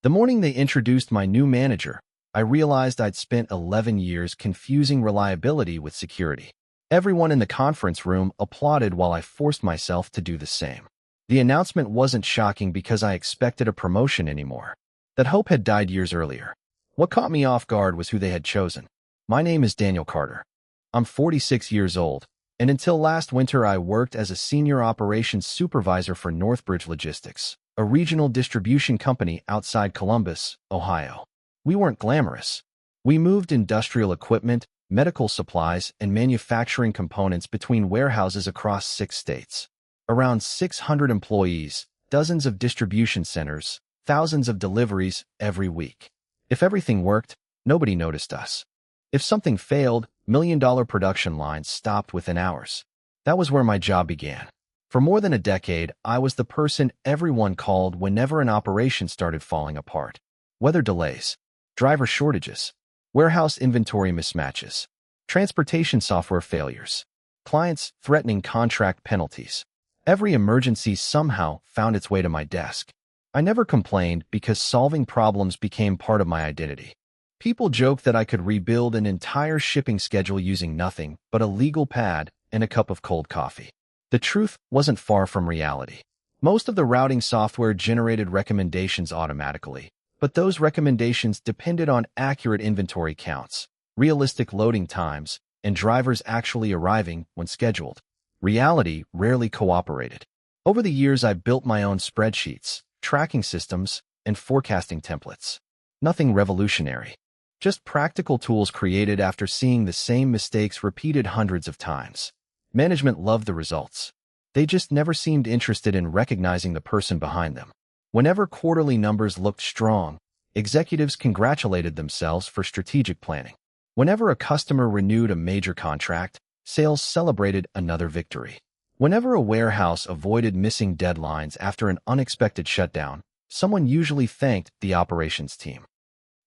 The morning they introduced my new manager, I realized I'd spent 11 years confusing reliability with security. Everyone in the conference room applauded while I forced myself to do the same. The announcement wasn't shocking because I expected a promotion anymore. That hope had died years earlier. What caught me off guard was who they had chosen. My name is Daniel Carter. I'm 46 years old, and until last winter I worked as a senior operations supervisor for Northbridge Logistics, a regional distribution company outside Columbus, Ohio. We weren't glamorous. We moved industrial equipment, medical supplies, and manufacturing components between warehouses across 6 states. Around 600 employees, dozens of distribution centers, thousands of deliveries every week. If everything worked, nobody noticed us. If something failed, million-dollar production lines stopped within hours. That was where my job began. For more than a decade, I was the person everyone called whenever an operation started falling apart. Weather delays, driver shortages, warehouse inventory mismatches, transportation software failures, clients threatening contract penalties. Every emergency somehow found its way to my desk. I never complained because solving problems became part of my identity. People joked that I could rebuild an entire shipping schedule using nothing but a legal pad and a cup of cold coffee. The truth wasn't far from reality. Most of the routing software generated recommendations automatically, but those recommendations depended on accurate inventory counts, realistic loading times, and drivers actually arriving when scheduled. Reality rarely cooperated. Over the years, I built my own spreadsheets, tracking systems, and forecasting templates. Nothing revolutionary. Just practical tools created after seeing the same mistakes repeated hundreds of times. Management loved the results. They just never seemed interested in recognizing the person behind them. Whenever quarterly numbers looked strong, executives congratulated themselves for strategic planning. Whenever a customer renewed a major contract, sales celebrated another victory. Whenever a warehouse avoided missing deadlines after an unexpected shutdown, someone usually thanked the operations team.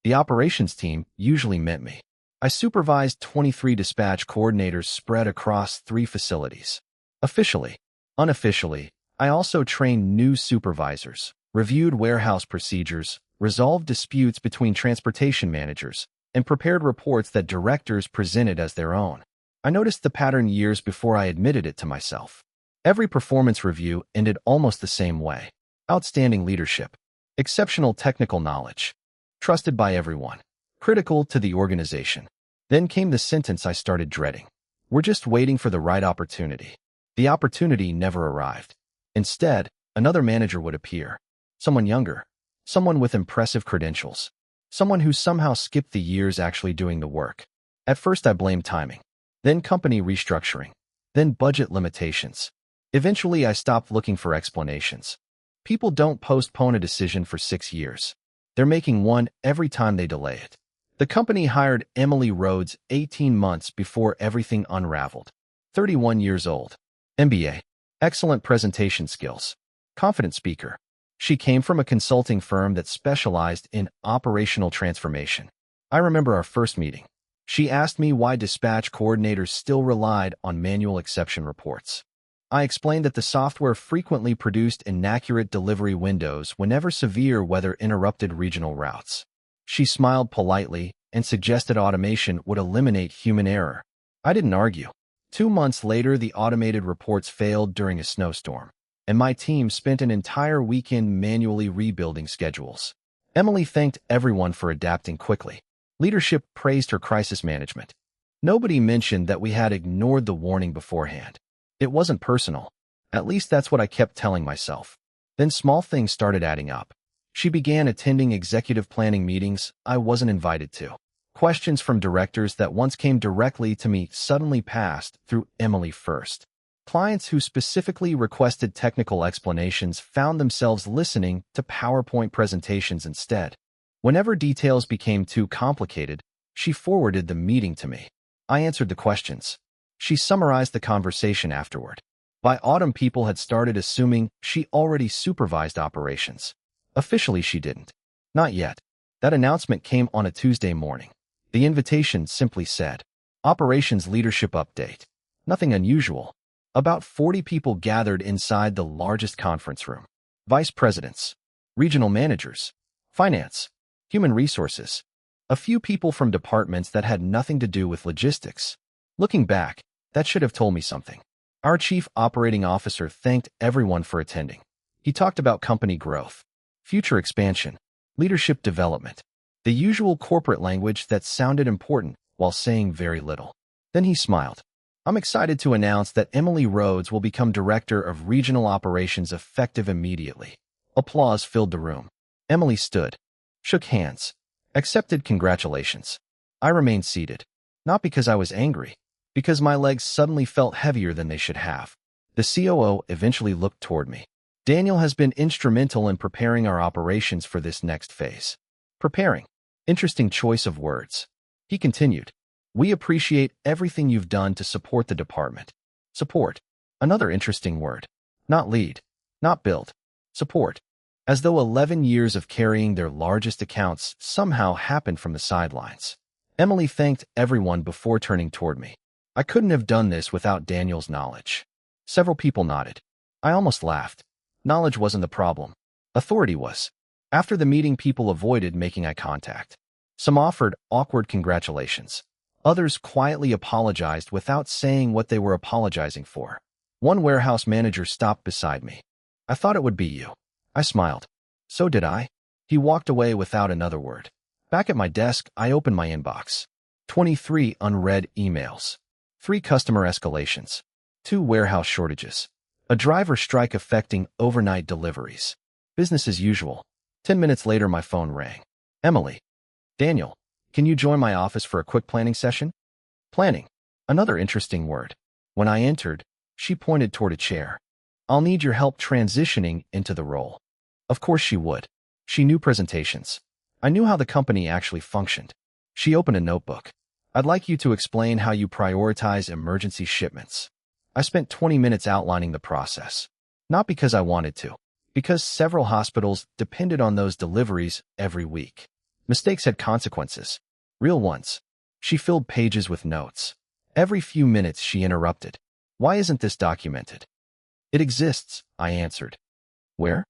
The operations team usually meant me. I supervised 23 dispatch coordinators spread across 3 facilities. Officially. Unofficially, I also trained new supervisors, reviewed warehouse procedures, resolved disputes between transportation managers, and prepared reports that directors presented as their own. I noticed the pattern years before I admitted it to myself. Every performance review ended almost the same way. Outstanding leadership. Exceptional technical knowledge. Trusted by everyone. Critical to the organization. Then came the sentence I started dreading. We're just waiting for the right opportunity. The opportunity never arrived. Instead, another manager would appear. Someone younger. Someone with impressive credentials. Someone who somehow skipped the years actually doing the work. At first I blamed timing. Then company restructuring. Then budget limitations. Eventually I stopped looking for explanations. People don't postpone a decision for 6 years. They're making one every time they delay it. The company hired Emily Rhodes 18 months before everything unraveled. 31 years old. MBA. Excellent presentation skills. Confident speaker. She came from a consulting firm that specialized in operational transformation. I remember our first meeting. She asked me why dispatch coordinators still relied on manual exception reports. I explained that the software frequently produced inaccurate delivery windows whenever severe weather interrupted regional routes. She smiled politely and suggested automation would eliminate human error. I didn't argue. 2 months later, the automated reports failed during a snowstorm, and my team spent an entire weekend manually rebuilding schedules. Emily thanked everyone for adapting quickly. Leadership praised her crisis management. Nobody mentioned that we had ignored the warning beforehand. It wasn't personal. At least that's what I kept telling myself. Then small things started adding up. She began attending executive planning meetings I wasn't invited to. Questions from directors that once came directly to me suddenly passed through Emily first. Clients who specifically requested technical explanations found themselves listening to PowerPoint presentations instead. Whenever details became too complicated, she forwarded the meeting to me. I answered the questions. She summarized the conversation afterward. By autumn, people had started assuming she already supervised operations. Officially, she didn't. Not yet. That announcement came on a Tuesday morning. The invitation simply said, Operations Leadership Update. Nothing unusual. About 40 people gathered inside the largest conference room. Vice presidents, regional managers, finance, human resources. A few people from departments that had nothing to do with logistics. Looking back, that should have told me something. Our chief operating officer thanked everyone for attending. He talked about company growth, future expansion, leadership development, the usual corporate language that sounded important while saying very little. Then he smiled. I'm excited to announce that Emily Rhodes will become Director of Regional Operations effective immediately. Applause filled the room. Emily stood, shook hands, accepted congratulations. I remained seated, not because I was angry, because my legs suddenly felt heavier than they should have. The COO eventually looked toward me. Daniel has been instrumental in preparing our operations for this next phase. Preparing. Interesting choice of words. He continued. We appreciate everything you've done to support the department. Support. Another interesting word. Not lead. Not build. Support. As though 11 years of carrying their largest accounts somehow happened from the sidelines. Emily thanked everyone before turning toward me. I couldn't have done this without Daniel's knowledge. Several people nodded. I almost laughed. Knowledge wasn't the problem. Authority was. After the meeting, people avoided making eye contact. Some offered awkward congratulations. Others quietly apologized without saying what they were apologizing for. One warehouse manager stopped beside me. I thought it would be you. I smiled. So did I. He walked away without another word. Back at my desk, I opened my inbox. 23 unread emails. 3 customer escalations. 2 warehouse shortages. A driver strike affecting overnight deliveries. Business as usual. 10 minutes later, my phone rang. Emily. Daniel, can you join my office for a quick planning session? Planning. Another interesting word. When I entered, she pointed toward a chair. I'll need your help transitioning into the role. Of course she would. She knew presentations. I knew how the company actually functioned. She opened a notebook. I'd like you to explain how you prioritize emergency shipments. I spent 20 minutes outlining the process. Not because I wanted to, because several hospitals depended on those deliveries every week. Mistakes had consequences. Real ones. She filled pages with notes. Every few minutes she interrupted. Why isn't this documented? It exists, I answered. Where?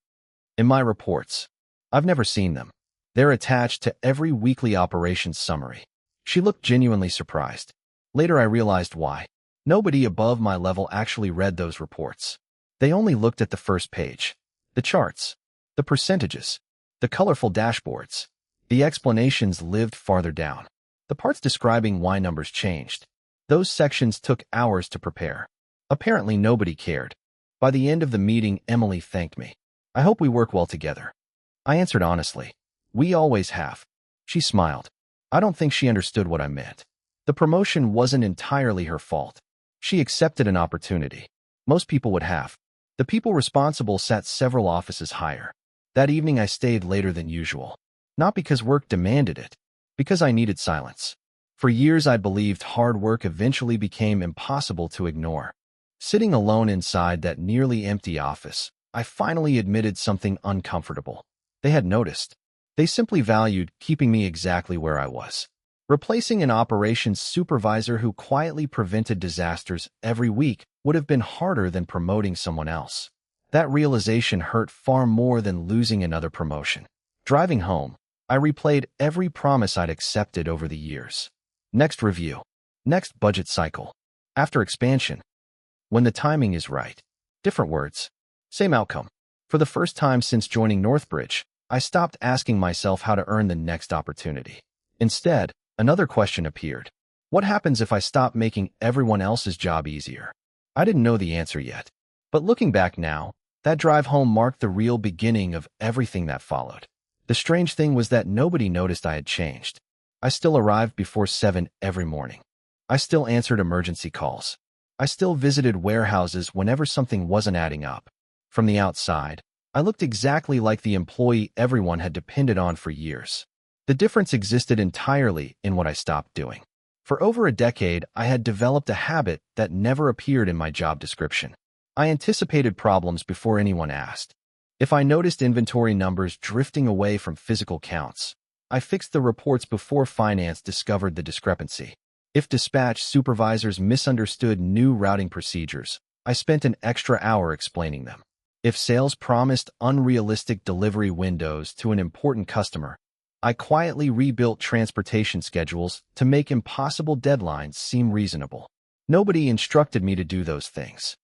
In my reports. I've never seen them. They're attached to every weekly operations summary. She looked genuinely surprised. Later I realized why. Nobody above my level actually read those reports. They only looked at the first page. The charts. The percentages. The colorful dashboards. The explanations lived farther down. The parts describing why numbers changed. Those sections took hours to prepare. Apparently nobody cared. By the end of the meeting, Emily thanked me. I hope we work well together. I answered honestly. We always have. She smiled. I don't think she understood what I meant. The promotion wasn't entirely her fault. She accepted an opportunity. Most people would have. The people responsible sat several offices higher. That evening I stayed later than usual. Not because work demanded it, because I needed silence. For years I believed hard work eventually became impossible to ignore. Sitting alone inside that nearly empty office, I finally admitted something uncomfortable. They had noticed. They simply valued keeping me exactly where I was. Replacing an operations supervisor who quietly prevented disasters every week would have been harder than promoting someone else. That realization hurt far more than losing another promotion. Driving home, I replayed every promise I'd accepted over the years. Next review. Next budget cycle. After expansion. When the timing is right. Different words. Same outcome. For the first time since joining Northbridge, I stopped asking myself how to earn the next opportunity. Instead, another question appeared. What happens if I stop making everyone else's job easier? I didn't know the answer yet. But looking back now, that drive home marked the real beginning of everything that followed. The strange thing was that nobody noticed I had changed. I still arrived before 7 every morning. I still answered emergency calls. I still visited warehouses whenever something wasn't adding up. From the outside, I looked exactly like the employee everyone had depended on for years. The difference existed entirely in what I stopped doing. For over a decade, I had developed a habit that never appeared in my job description. I anticipated problems before anyone asked. If I noticed inventory numbers drifting away from physical counts, I fixed the reports before finance discovered the discrepancy. If dispatch supervisors misunderstood new routing procedures, I spent an extra hour explaining them. If sales promised unrealistic delivery windows to an important customer, I quietly rebuilt transportation schedules to make impossible deadlines seem reasonable. Nobody instructed me to do those things.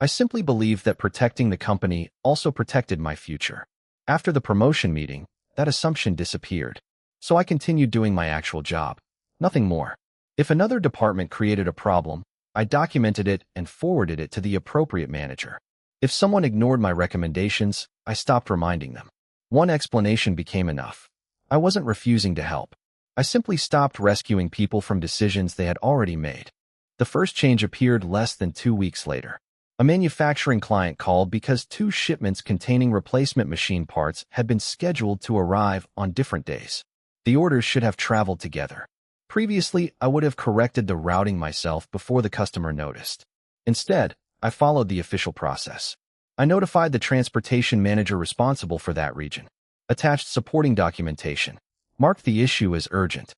I simply believed that protecting the company also protected my future. After the promotion meeting, that assumption disappeared. So I continued doing my actual job. Nothing more. If another department created a problem, I documented it and forwarded it to the appropriate manager. If someone ignored my recommendations, I stopped reminding them. One explanation became enough. I wasn't refusing to help. I simply stopped rescuing people from decisions they had already made. The first change appeared less than 2 weeks later. A manufacturing client called because 2 shipments containing replacement machine parts had been scheduled to arrive on different days. The orders should have traveled together. Previously, I would have corrected the routing myself before the customer noticed. Instead, I followed the official process. I notified the transportation manager responsible for that region, attached supporting documentation, marked the issue as urgent.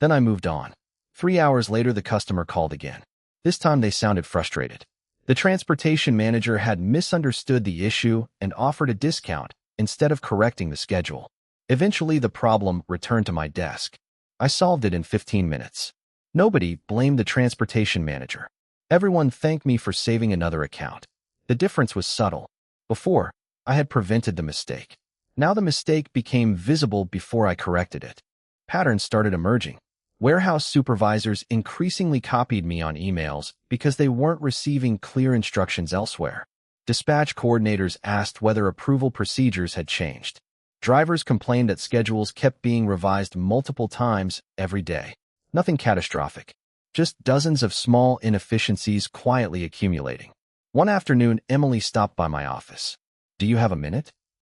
Then I moved on. 3 hours later, the customer called again. This time they sounded frustrated. The transportation manager had misunderstood the issue and offered a discount instead of correcting the schedule. Eventually, the problem returned to my desk. I solved it in 15 minutes. Nobody blamed the transportation manager. Everyone thanked me for saving another account. The difference was subtle. Before, I had prevented the mistake. Now the mistake became visible before I corrected it. Patterns started emerging. Warehouse supervisors increasingly copied me on emails because they weren't receiving clear instructions elsewhere. Dispatch coordinators asked whether approval procedures had changed. Drivers complained that schedules kept being revised multiple times every day. Nothing catastrophic, just dozens of small inefficiencies quietly accumulating. One afternoon, Emily stopped by my office. "Do you have a minute?"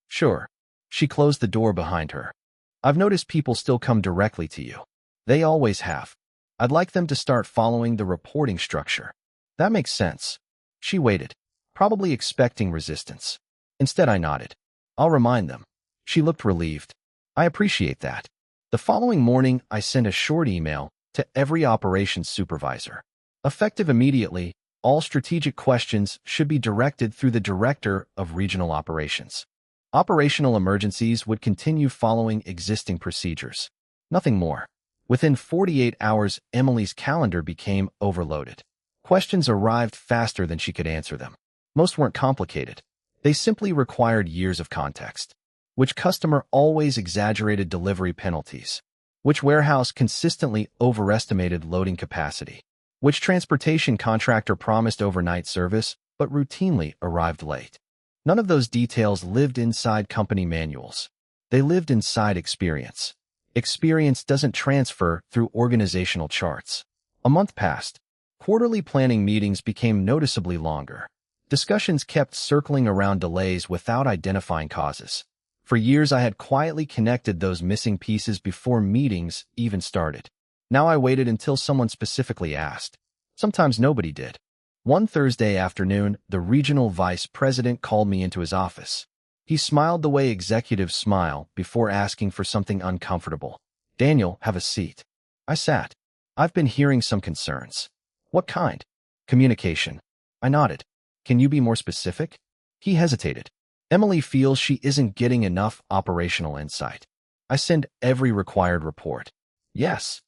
"Sure." She closed the door behind her. "I've noticed people still come directly to you. They always have. I'd like them to start following the reporting structure." "That makes sense." She waited, probably expecting resistance. Instead, I nodded. "I'll remind them." She looked relieved. "I appreciate that." The following morning, I sent a short email to every operations supervisor. Effective immediately, all strategic questions should be directed through the Director of Regional Operations. Operational emergencies would continue following existing procedures. Nothing more. Within 48 hours, Emily's calendar became overloaded. Questions arrived faster than she could answer them. Most weren't complicated. They simply required years of context. Which customer always exaggerated delivery penalties? Which warehouse consistently overestimated loading capacity? Which transportation contractor promised overnight service but routinely arrived late? None of those details lived inside company manuals. They lived inside experience. Experience doesn't transfer through organizational charts. A month passed. Quarterly planning meetings became noticeably longer. Discussions kept circling around delays without identifying causes. For years, I had quietly connected those missing pieces before meetings even started. Now I waited until someone specifically asked. Sometimes nobody did. One Thursday afternoon, the regional vice president called me into his office. He smiled the way executives smile before asking for something uncomfortable. "Daniel, have a seat." I sat. "I've been hearing some concerns." "What kind?" "Communication." I nodded. "Can you be more specific?" He hesitated. "Emily feels she isn't getting enough operational insight." "I send every required report." "Yes."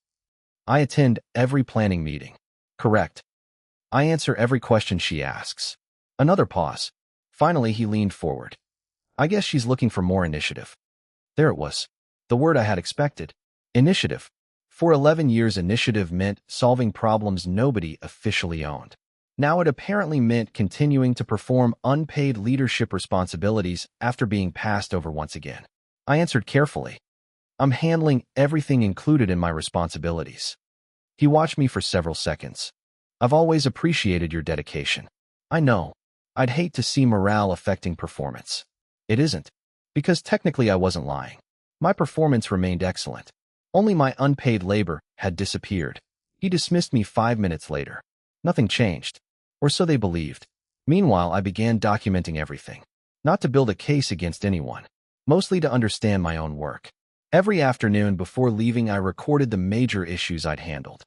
"I attend every planning meeting." "Correct." "I answer every question she asks." Another pause. Finally, he leaned forward. "I guess she's looking for more initiative." There it was. The word I had expected. Initiative. For 11 years, initiative meant solving problems nobody officially owned. Now it apparently meant continuing to perform unpaid leadership responsibilities after being passed over once again. I answered carefully. "I'm handling everything included in my responsibilities." He watched me for several seconds. "I've always appreciated your dedication." "I know. I'd hate to see morale affecting performance." "It isn't." Because technically I wasn't lying. My performance remained excellent. Only my unpaid labor had disappeared. He dismissed me 5 minutes later. Nothing changed. Or so they believed. Meanwhile, I began documenting everything. Not to build a case against anyone. Mostly to understand my own work. Every afternoon before leaving, I recorded the major issues I'd handled.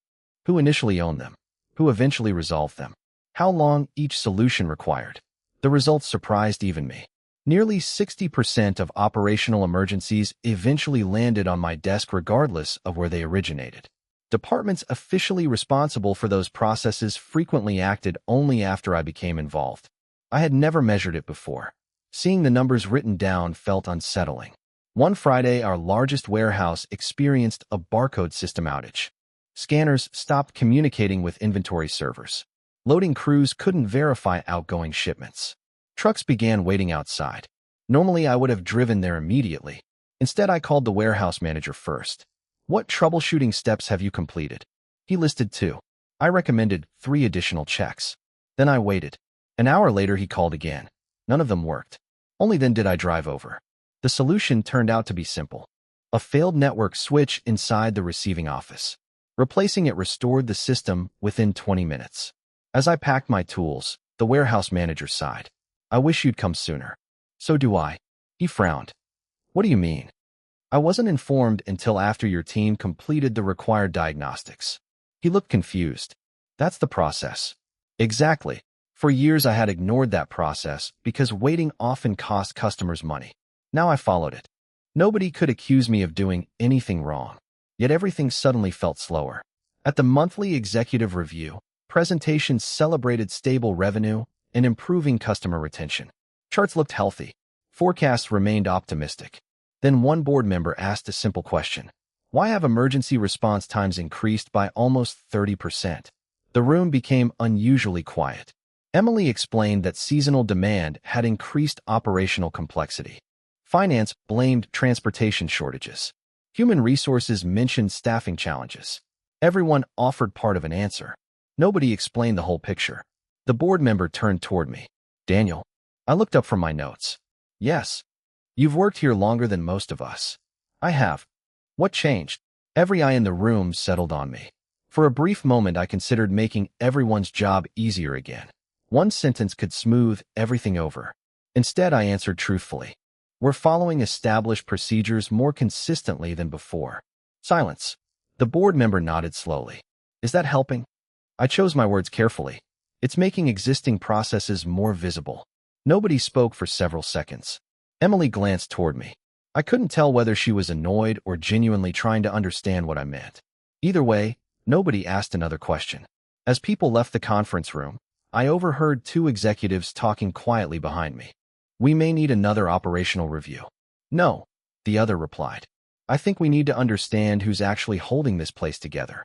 Who initially owned them? Who eventually resolved them? How long each solution required? The results surprised even me. Nearly 60% of operational emergencies eventually landed on my desk regardless of where they originated. Departments officially responsible for those processes frequently acted only after I became involved. I had never measured it before. Seeing the numbers written down felt unsettling. One Friday, our largest warehouse experienced a barcode system outage. Scanners stopped communicating with inventory servers. Loading crews couldn't verify outgoing shipments. Trucks began waiting outside. Normally, I would have driven there immediately. Instead, I called the warehouse manager first. "What troubleshooting steps have you completed?" He listed 2. I recommended 3 additional checks. Then I waited. An hour later, he called again. None of them worked. Only then did I drive over. The solution turned out to be simple. A failed network switch inside the receiving office. Replacing it restored the system within 20 minutes. As I packed my tools, the warehouse manager sighed. "I wish you'd come sooner." "So do I." He frowned. "What do you mean?" "I wasn't informed until after your team completed the required diagnostics." He looked confused. "That's the process." Exactly. For years I had ignored that process because waiting often cost customers money. Now I followed it. Nobody could accuse me of doing anything wrong. Yet everything suddenly felt slower. At the monthly executive review, presentations celebrated stable revenue and improving customer retention. Charts looked healthy. Forecasts remained optimistic. Then one board member asked a simple question. Why have emergency response times increased by almost 30%? The room became unusually quiet. Emily explained that seasonal demand had increased operational complexity. Finance blamed transportation shortages. Human resources mentioned staffing challenges. Everyone offered part of an answer. Nobody explained the whole picture. The board member turned toward me. "Daniel." I looked up from my notes. "Yes. You've worked here longer than most of us." "I have." "What changed?" Every eye in the room settled on me. For a brief moment, I considered making everyone's job easier again. One sentence could smooth everything over. Instead, I answered truthfully. "We're following established procedures more consistently than before." Silence. The board member nodded slowly. "Is that helping?" I chose my words carefully. "It's making existing processes more visible." Nobody spoke for several seconds. Emily glanced toward me. I couldn't tell whether she was annoyed or genuinely trying to understand what I meant. Either way, nobody asked another question. As people left the conference room, I overheard 2 executives talking quietly behind me. "We may need another operational review." "No," the other replied. "I think we need to understand who's actually holding this place together."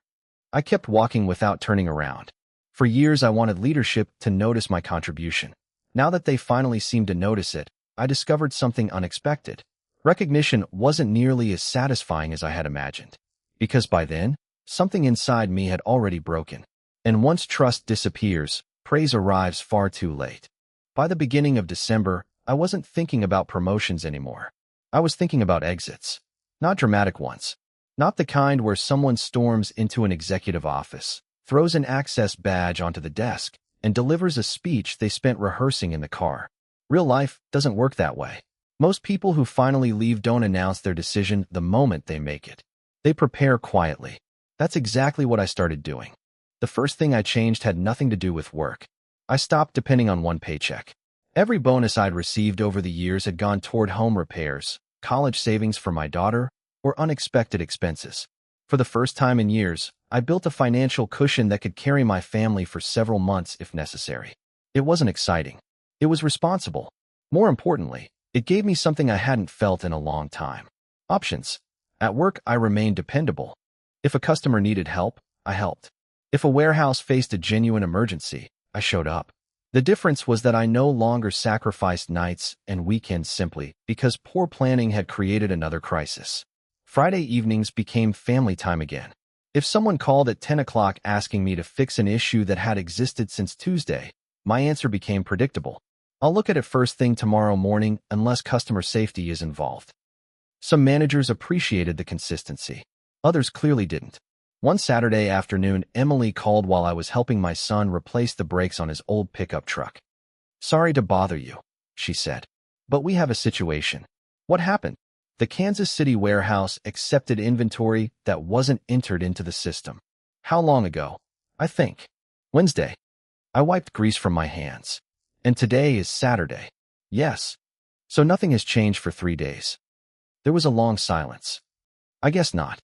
I kept walking without turning around. For years, I wanted leadership to notice my contribution. Now that they finally seemed to notice it, I discovered something unexpected. Recognition wasn't nearly as satisfying as I had imagined. Because by then, something inside me had already broken. And once trust disappears, praise arrives far too late. By the beginning of December, I wasn't thinking about promotions anymore. I was thinking about exits. Not dramatic ones. Not the kind where someone storms into an executive office, throws an access badge onto the desk, and delivers a speech they spent rehearsing in the car. Real life doesn't work that way. Most people who finally leave don't announce their decision the moment they make it. They prepare quietly. That's exactly what I started doing. The first thing I changed had nothing to do with work. I stopped depending on one paycheck. Every bonus I'd received over the years had gone toward home repairs, college savings for my daughter, or unexpected expenses. For the first time in years, I built a financial cushion that could carry my family for several months if necessary. It wasn't exciting. It was responsible. More importantly, it gave me something I hadn't felt in a long time. Options. At work, I remained dependable. If a customer needed help, I helped. If a warehouse faced a genuine emergency, I showed up. The difference was that I no longer sacrificed nights and weekends simply because poor planning had created another crisis. Friday evenings became family time again. If someone called at 10 o'clock asking me to fix an issue that had existed since Tuesday, my answer became predictable. I'll look at it first thing tomorrow morning unless customer safety is involved. Some managers appreciated the consistency. Others clearly didn't. One Saturday afternoon, Emily called while I was helping my son replace the brakes on his old pickup truck. "Sorry to bother you," she said, "but we have a situation." "What happened?" "The Kansas City warehouse accepted inventory that wasn't entered into the system." "How long ago?" "I think Wednesday." I wiped grease from my hands. "And today is Saturday." "Yes." So nothing has changed for 3 days. There was a long silence. I guess not.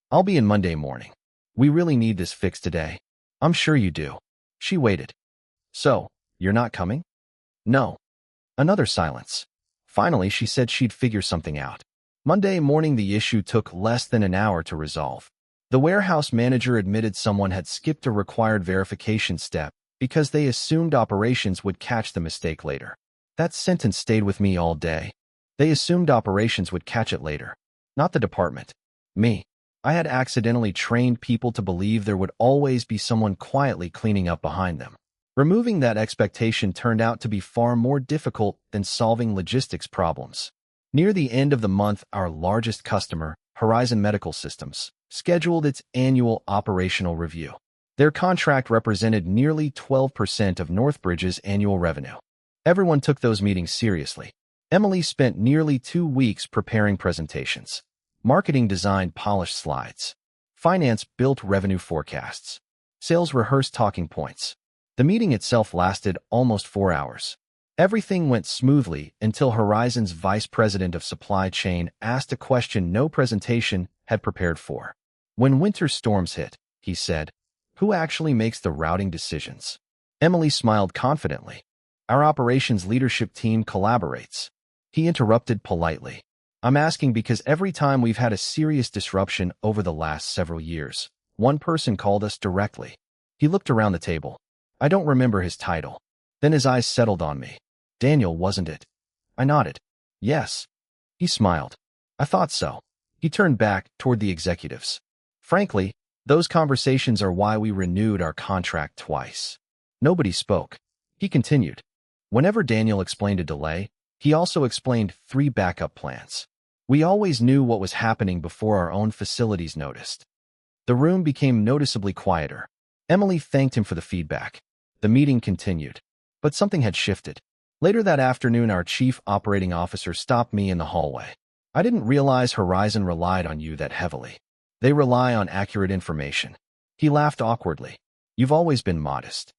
I'll be in Monday morning. We really need this fixed today. I'm sure you do. She waited. So, you're not coming? No. Another silence. Finally, she said she'd figure something out. Monday morning, the issue took less than an hour to resolve. The warehouse manager admitted someone had skipped a required verification step because they assumed operations would catch the mistake later. That sentence stayed with me all day. They assumed operations would catch it later. Not the department. Me. I had accidentally trained people to believe there would always be someone quietly cleaning up behind them. Removing that expectation turned out to be far more difficult than solving logistics problems. Near the end of the month, our largest customer, Horizon Medical Systems, scheduled its annual operational review. Their contract represented nearly 12% of Northbridge's annual revenue. Everyone took those meetings seriously. Emily spent nearly 2 weeks preparing presentations. Marketing designed polished slides. Finance built revenue forecasts. Sales rehearsed talking points. The meeting itself lasted almost 4 hours. Everything went smoothly until Horizon's vice president of supply chain asked a question no presentation had prepared for. When winter storms hit, he said, who actually makes the routing decisions? Emily smiled confidently. Our operations leadership team collaborates. He interrupted politely. I'm asking because every time we've had a serious disruption over the last several years, one person called us directly. He looked around the table. I don't remember his title. Then his eyes settled on me. Daniel, wasn't it? I nodded. Yes. He smiled. I thought so. He turned back toward the executives. Frankly, those conversations are why we renewed our contract twice. Nobody spoke. He continued. Whenever Daniel explained a delay, he also explained 3 backup plans. We always knew what was happening before our own facilities noticed. The room became noticeably quieter. Emily thanked him for the feedback. The meeting continued. But something had shifted. Later that afternoon, our chief operating officer stopped me in the hallway. I didn't realize Horizon relied on you that heavily. They rely on accurate information. He laughed awkwardly. You've always been modest.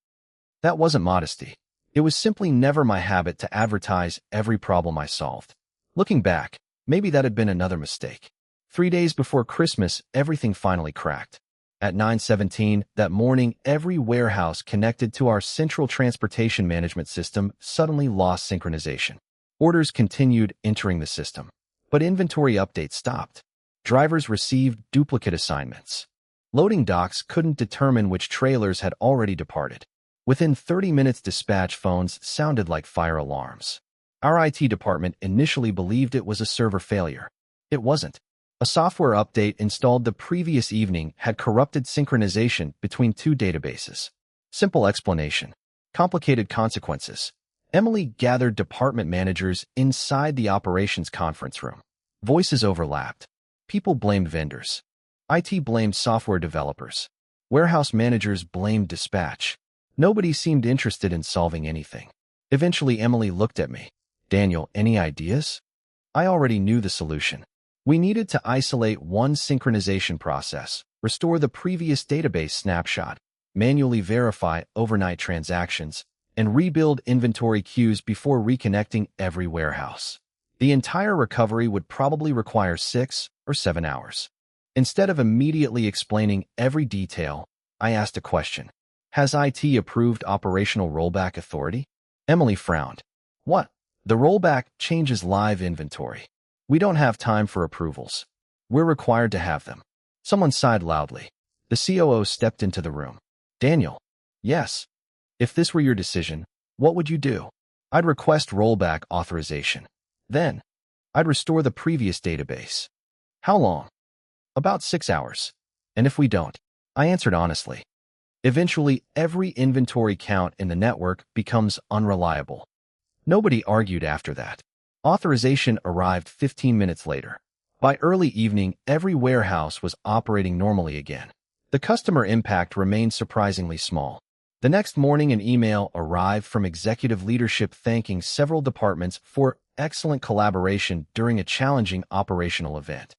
That wasn't modesty. It was simply never my habit to advertise every problem I solved. Looking back, maybe that had been another mistake. 3 days before Christmas, everything finally cracked. At 9:17 that morning, every warehouse connected to our central transportation management system suddenly lost synchronization. Orders continued entering the system, but inventory updates stopped. Drivers received duplicate assignments. Loading docks couldn't determine which trailers had already departed. Within 30 minutes, dispatch phones sounded like fire alarms. Our IT department initially believed it was a server failure. It wasn't. A software update installed the previous evening had corrupted synchronization between 2 databases. Simple explanation. Complicated consequences. Emily gathered department managers inside the operations conference room. Voices overlapped. People blamed vendors. IT blamed software developers. Warehouse managers blamed dispatch. Nobody seemed interested in solving anything. Eventually, Emily looked at me. Daniel, any ideas? I already knew the solution. We needed to isolate one synchronization process, restore the previous database snapshot, manually verify overnight transactions, and rebuild inventory queues before reconnecting every warehouse. The entire recovery would probably require 6 or 7 hours. Instead of immediately explaining every detail, I asked a question. Has IT approved operational rollback authority? Emily frowned. What? The rollback changes live inventory. We don't have time for approvals. We're required to have them. Someone sighed loudly. The COO stepped into the room. Daniel. Yes. If this were your decision, what would you do? I'd request rollback authorization. Then, I'd restore the previous database. How long? About 6 hours. And if we don't? I answered honestly. Eventually, every inventory count in the network becomes unreliable. Nobody argued after that. Authorization arrived 15 minutes later. By early evening, every warehouse was operating normally again. The customer impact remained surprisingly small. The next morning, an email arrived from executive leadership thanking several departments for excellent collaboration during a challenging operational event.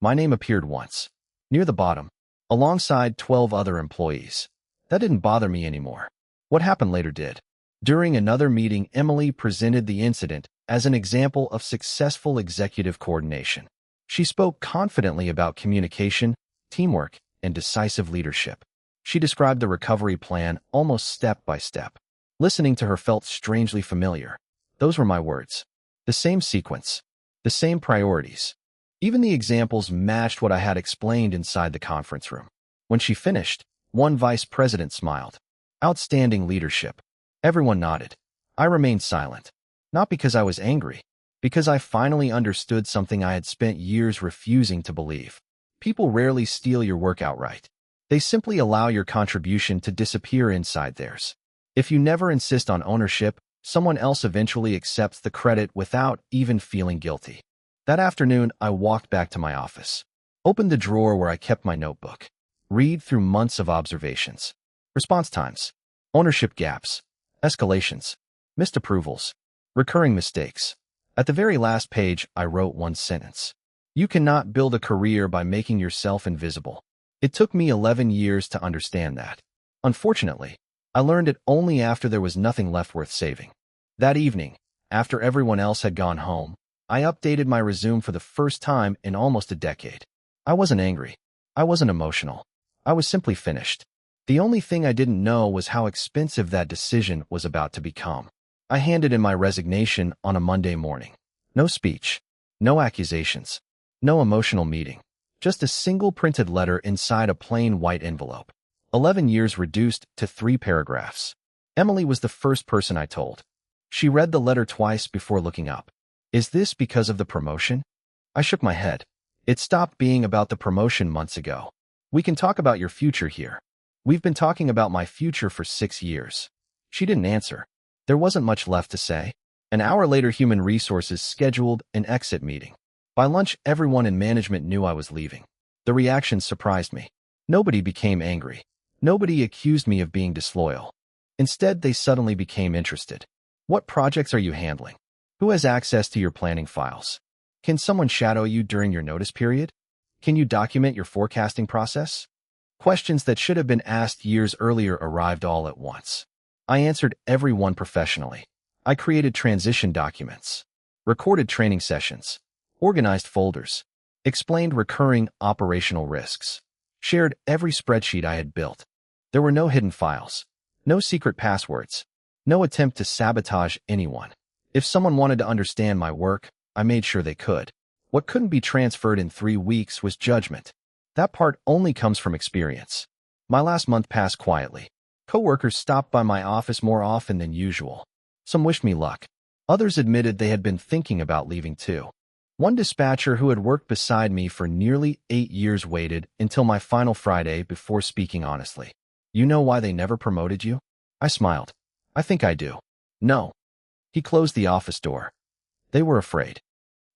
My name appeared once, near the bottom, alongside 12 other employees. That didn't bother me anymore. What happened later did. During another meeting, Emily presented the incident as an example of successful executive coordination. She spoke confidently about communication, teamwork, and decisive leadership. She described the recovery plan almost step by step. Listening to her felt strangely familiar. Those were my words. The same sequence. The same priorities. Even the examples matched what I had explained inside the conference room. When she finished, one vice president smiled. Outstanding leadership. Everyone nodded. I remained silent. Not because I was angry, because I finally understood something I had spent years refusing to believe. People rarely steal your work outright. They simply allow your contribution to disappear inside theirs. If you never insist on ownership, someone else eventually accepts the credit without even feeling guilty. That afternoon, I walked back to my office. Opened the drawer where I kept my notebook. Read through months of observations. Response times. Ownership gaps. Escalations. Missed approvals. Recurring mistakes. At the very last page, I wrote one sentence. You cannot build a career by making yourself invisible. It took me 11 years to understand that. Unfortunately, I learned it only after there was nothing left worth saving. That evening, after everyone else had gone home, I updated my resume for the first time in almost a decade. I wasn't angry. I wasn't emotional. I was simply finished. The only thing I didn't know was how expensive that decision was about to become. I handed in my resignation on a Monday morning. No speech. No accusations. No emotional meeting. Just a single printed letter inside a plain white envelope. 11 years reduced to 3 paragraphs. Emily was the first person I told. She read the letter twice before looking up. Is this because of the promotion? I shook my head. It stopped being about the promotion months ago. We can talk about your future here. We've been talking about my future for 6 years. She didn't answer. There wasn't much left to say. An hour later, Human Resources scheduled an exit meeting. By lunch, everyone in management knew I was leaving. The reactions surprised me. Nobody became angry. Nobody accused me of being disloyal. Instead, they suddenly became interested. What projects are you handling? Who has access to your planning files? Can someone shadow you during your notice period? Can you document your forecasting process? Questions that should have been asked years earlier arrived all at once. I answered every one professionally. I created transition documents, recorded training sessions, organized folders, explained recurring operational risks, shared every spreadsheet I had built. There were no hidden files, no secret passwords, no attempt to sabotage anyone. If someone wanted to understand my work, I made sure they could. What couldn't be transferred in 3 weeks was judgment. That part only comes from experience. My last month passed quietly. Coworkers stopped by my office more often than usual. Some wished me luck. Others admitted they had been thinking about leaving too. One dispatcher who had worked beside me for nearly 8 years waited until my final Friday before speaking honestly. You know why they never promoted you? I smiled. I think I do. No. He closed the office door. They were afraid.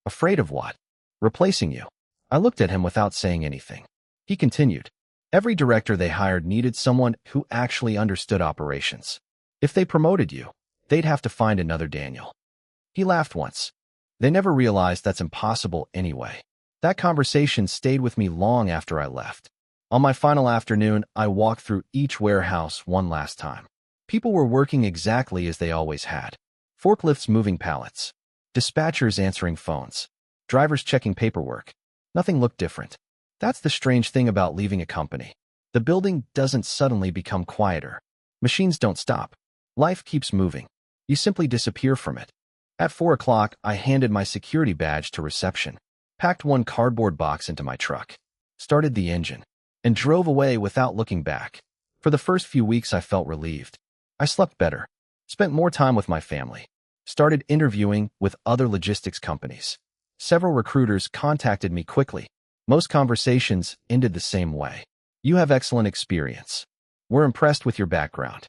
Afraid of what? Replacing you. I looked at him without saying anything. He continued. Every director they hired needed someone who actually understood operations. If they promoted you, they'd have to find another Daniel. He laughed once. They never realized that's impossible anyway. That conversation stayed with me long after I left. On my final afternoon, I walked through each warehouse one last time. People were working exactly as they always had. Forklifts moving pallets. Dispatchers answering phones. Drivers checking paperwork. Nothing looked different. That's the strange thing about leaving a company. The building doesn't suddenly become quieter. Machines don't stop. Life keeps moving. You simply disappear from it. At 4 o'clock, I handed my security badge to reception, packed one cardboard box into my truck, started the engine, and drove away without looking back. For the first few weeks, I felt relieved. I slept better, spent more time with my family, started interviewing with other logistics companies. Several recruiters contacted me quickly. Most conversations ended the same way. You have excellent experience. We're impressed with your background.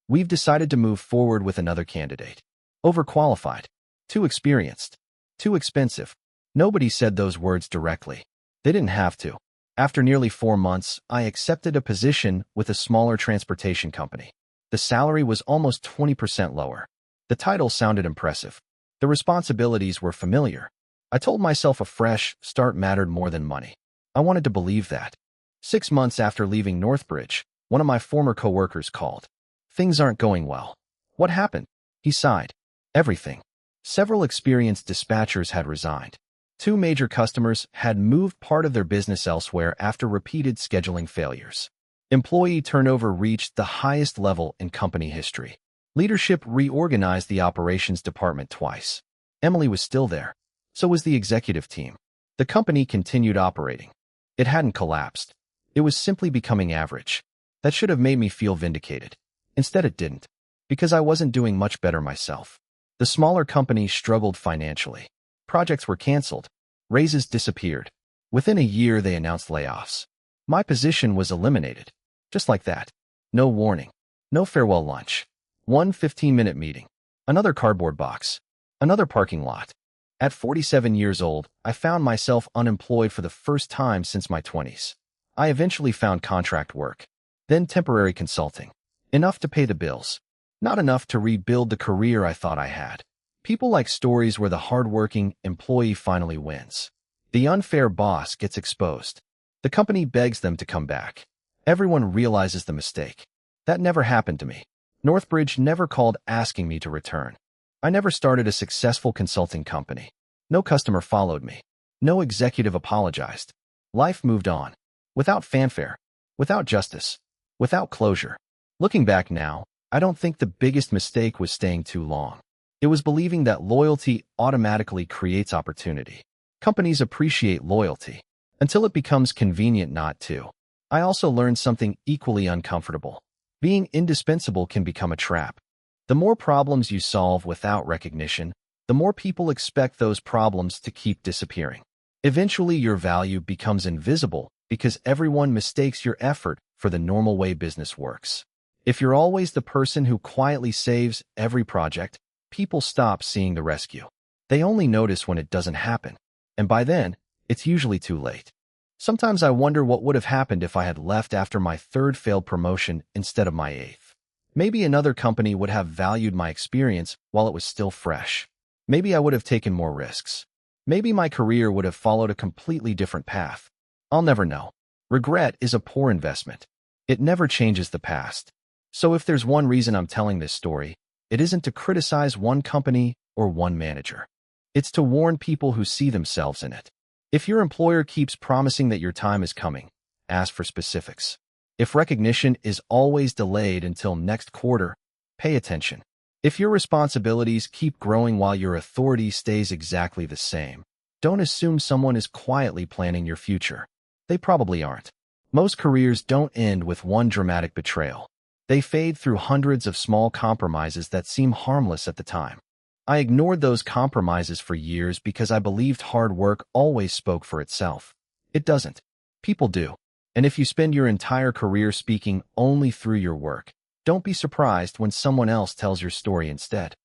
We've decided to move forward with another candidate. Overqualified. Too experienced. Too expensive. Nobody said those words directly. They didn't have to. After nearly 4 months, I accepted a position with a smaller transportation company. The salary was almost 20% lower. The title sounded impressive. The responsibilities were familiar. I told myself a fresh start mattered more than money. I wanted to believe that. 6 months after leaving Northbridge, one of my former coworkers called. Things aren't going well. What happened? He sighed. Everything. Several experienced dispatchers had resigned. Two major customers had moved part of their business elsewhere after repeated scheduling failures. Employee turnover reached the highest level in company history. Leadership reorganized the operations department twice. Emily was still there. So was the executive team. The company continued operating. It hadn't collapsed. It was simply becoming average. That should have made me feel vindicated. Instead, it didn't, because I wasn't doing much better myself. The smaller companies struggled financially. Projects were canceled. Raises disappeared. Within a year, they announced layoffs. My position was eliminated. Just like that. No warning. No farewell lunch. One 15-minute meeting. Another cardboard box. Another parking lot. At 47 years old, I found myself unemployed for the first time since my 20s. I eventually found contract work. Then temporary consulting. Enough to pay the bills. Not enough to rebuild the career I thought I had. People like stories where the hardworking employee finally wins. The unfair boss gets exposed. The company begs them to come back. Everyone realizes the mistake. That never happened to me. Northbridge never called asking me to return. I never started a successful consulting company. No customer followed me. No executive apologized. Life moved on. Without fanfare. Without justice. Without closure. Looking back now, I don't think the biggest mistake was staying too long. It was believing that loyalty automatically creates opportunity. Companies appreciate loyalty until it becomes convenient not to. I also learned something equally uncomfortable. Being indispensable can become a trap. The more problems you solve without recognition, the more people expect those problems to keep disappearing. Eventually, your value becomes invisible because everyone mistakes your effort for the normal way business works. If you're always the person who quietly saves every project, people stop seeing the rescue. They only notice when it doesn't happen, and by then, it's usually too late. Sometimes I wonder what would have happened if I had left after my third failed promotion instead of my eighth. Maybe another company would have valued my experience while it was still fresh. Maybe I would have taken more risks. Maybe my career would have followed a completely different path. I'll never know. Regret is a poor investment. It never changes the past. So if there's one reason I'm telling this story, it isn't to criticize one company or one manager. It's to warn people who see themselves in it. If your employer keeps promising that your time is coming, ask for specifics. If recognition is always delayed until next quarter, pay attention. If your responsibilities keep growing while your authority stays exactly the same, don't assume someone is quietly planning your future. They probably aren't. Most careers don't end with one dramatic betrayal. They fade through hundreds of small compromises that seem harmless at the time. I ignored those compromises for years because I believed hard work always spoke for itself. It doesn't. People do. And if you spend your entire career speaking only through your work, don't be surprised when someone else tells your story instead.